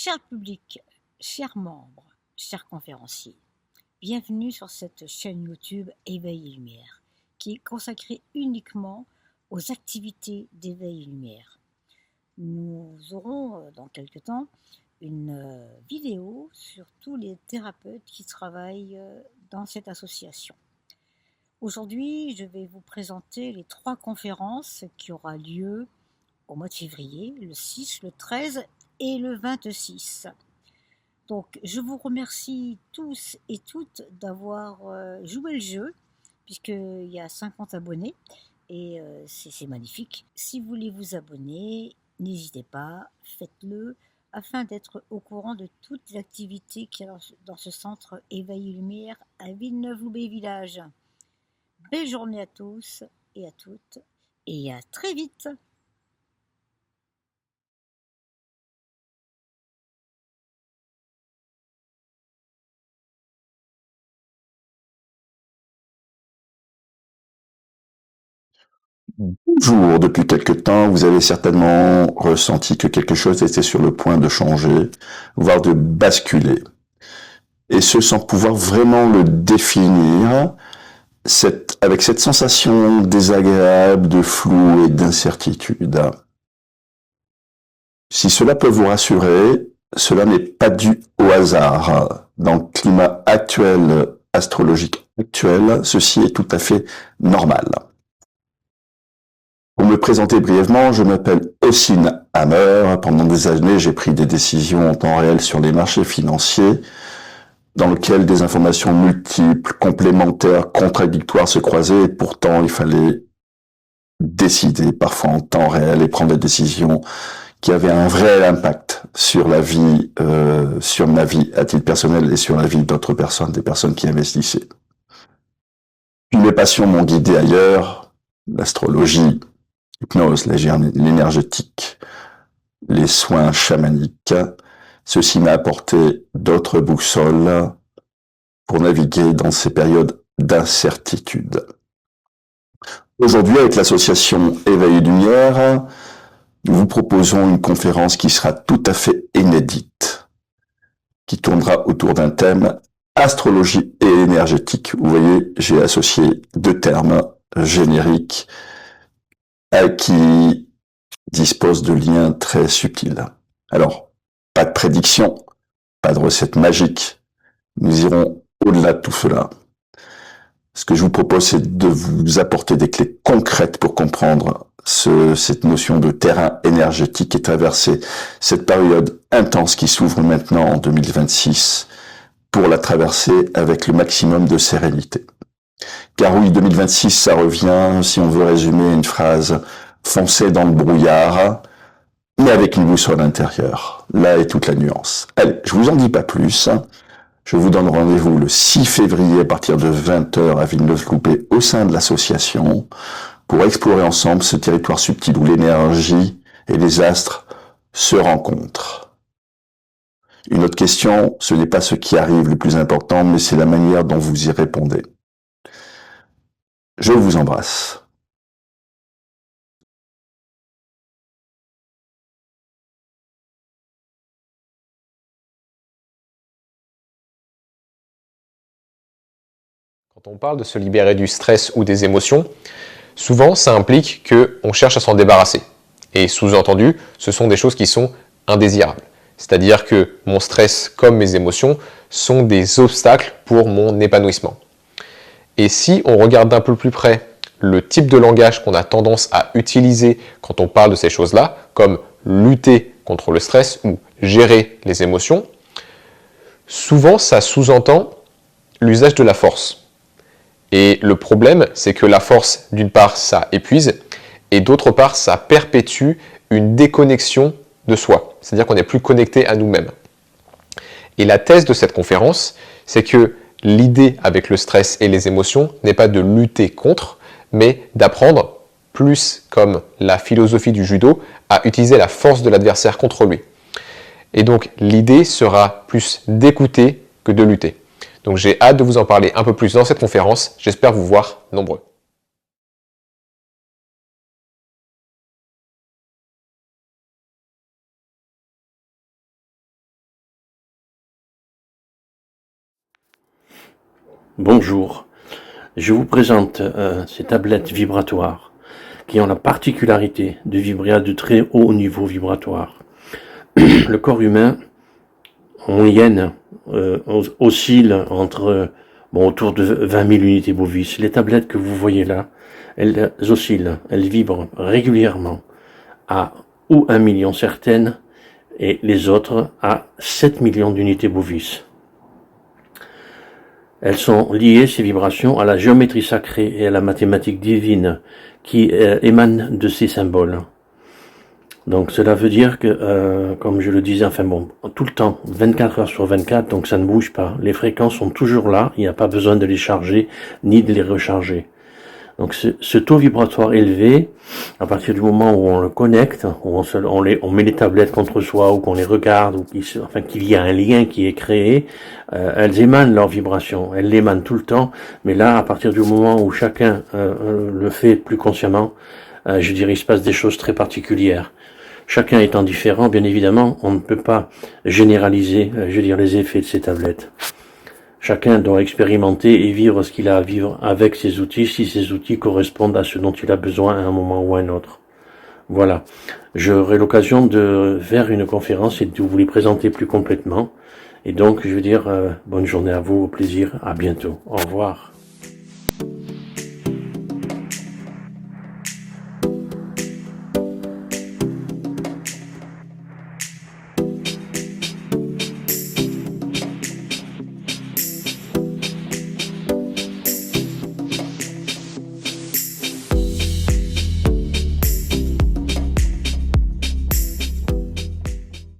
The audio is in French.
Cher public, chers membres, chers conférenciers, bienvenue sur cette chaîne YouTube Éveil et Lumière, qui est consacrée uniquement aux activités d'éveil et lumière. Nous aurons dans quelques temps une vidéo sur tous les thérapeutes qui travaillent dans cette association. Aujourd'hui, je vais vous présenter les 3 conférences qui auront lieu au mois de février, le 6, le 13 et le 26. Donc, je vous remercie tous et toutes d'avoir joué le jeu, puisqu'il y a 50 abonnés, et c'est magnifique. Si vous voulez vous abonner, n'hésitez pas, faites-le, afin d'être au courant de toutes les activités qu'il y a dans ce centre Éveil et Lumière à Villeneuve-Loubet-Village. Belle journée à tous et à toutes, et à très vite. Bonjour, depuis quelque temps, vous avez certainement ressenti que quelque chose était sur le point de changer, voire de basculer. Et ce, sans pouvoir vraiment le définir, avec cette sensation désagréable de flou et d'incertitude. Si cela peut vous rassurer, cela n'est pas dû au hasard. Dans le climat actuel, astrologique actuel, ceci est tout à fait normal. Pour me présenter brièvement, je m'appelle Ossine Hammer. Pendant des années, j'ai pris des décisions en temps réel sur les marchés financiers, dans lesquels des informations multiples, complémentaires, contradictoires se croisaient, et pourtant il fallait décider, parfois en temps réel, et prendre des décisions qui avaient un vrai impact sur la vie, sur ma vie à titre personnel et sur la vie d'autres personnes, des personnes qui investissaient. Puis mes passions m'ont guidé ailleurs, l'astrologie, l'hypnose, l'énergétique, les soins chamaniques. Ceci m'a apporté d'autres boussoles pour naviguer dans ces périodes d'incertitude. Aujourd'hui, avec l'association Éveil et Lumière, nous vous proposons une conférence qui sera tout à fait inédite, qui tournera autour d'un thème astrologie et énergétique. Vous voyez, j'ai associé 2 termes génériques qui disposent de liens très subtils. Alors, pas de prédiction, pas de recette magique. Nous irons au-delà de tout cela. Ce que je vous propose, c'est de vous apporter des clés concrètes pour comprendre cette notion de terrain énergétique et traverser cette période intense qui s'ouvre maintenant en 2026 pour la traverser avec le maximum de sérénité. Car oui, 2026, ça revient, si on veut résumer une phrase, foncer dans le brouillard, mais avec une boussole intérieure. Là est toute la nuance. Allez, je vous en dis pas plus. Je vous donne rendez-vous le 6 février à partir de 20h à Villeneuve-Loubet au sein de l'association pour explorer ensemble ce territoire subtil où l'énergie et les astres se rencontrent. Une autre question, ce n'est pas ce qui arrive le plus important, mais c'est la manière dont vous y répondez. Je vous embrasse. Quand on parle de se libérer du stress ou des émotions, souvent ça implique qu'on cherche à s'en débarrasser. Et sous-entendu, ce sont des choses qui sont indésirables. C'est-à-dire que mon stress comme mes émotions sont des obstacles pour mon épanouissement. Et si on regarde d'un peu plus près le type de langage qu'on a tendance à utiliser quand on parle de ces choses-là, comme lutter contre le stress ou gérer les émotions, souvent ça sous-entend l'usage de la force. Et le problème, c'est que la force, d'une part, ça épuise, et d'autre part, ça perpétue une déconnexion de soi. C'est-à-dire qu'on n'est plus connecté à nous-mêmes. Et la thèse de cette conférence, c'est que l'idée avec le stress et les émotions n'est pas de lutter contre, mais d'apprendre, plus comme la philosophie du judo, à utiliser la force de l'adversaire contre lui. Et donc, l'idée sera plus d'écouter que de lutter. Donc j'ai hâte de vous en parler un peu plus dans cette conférence. J'espère vous voir nombreux. Bonjour, je vous présente ces tablettes vibratoires qui ont la particularité de vibrer à de très hauts niveaux vibratoires. Le corps humain, en moyenne, oscille entre autour de 20 000 unités bovis. Les tablettes que vous voyez là, elles oscillent, elles vibrent régulièrement à ou 1 million certaines et les autres à 7 millions d'unités bovis. Elles sont liées, ces vibrations, à la géométrie sacrée et à la mathématique divine qui émanent de ces symboles. Donc cela veut dire que, comme je le disais, tout le temps, 24 heures sur 24, donc ça ne bouge pas. Les fréquences sont toujours là, il n'y a pas besoin de les charger ni de les recharger. Donc ce taux vibratoire élevé, à partir du moment où on le connecte, où on met les tablettes contre soi, ou qu'on les regarde, ou qu'il y a un lien qui est créé, elles émanent leur vibration, elles l'émanent tout le temps, mais là, à partir du moment où chacun le fait plus consciemment, je dirais, il se passe des choses très particulières. Chacun étant différent, bien évidemment, on ne peut pas généraliser, les effets de ces tablettes. Chacun doit expérimenter et vivre ce qu'il a à vivre avec ses outils, si ces outils correspondent à ce dont il a besoin à un moment ou à un autre. Voilà. J'aurai l'occasion de faire une conférence et de vous les présenter plus complètement. Et donc, bonne journée à vous, au plaisir, à bientôt. Au revoir.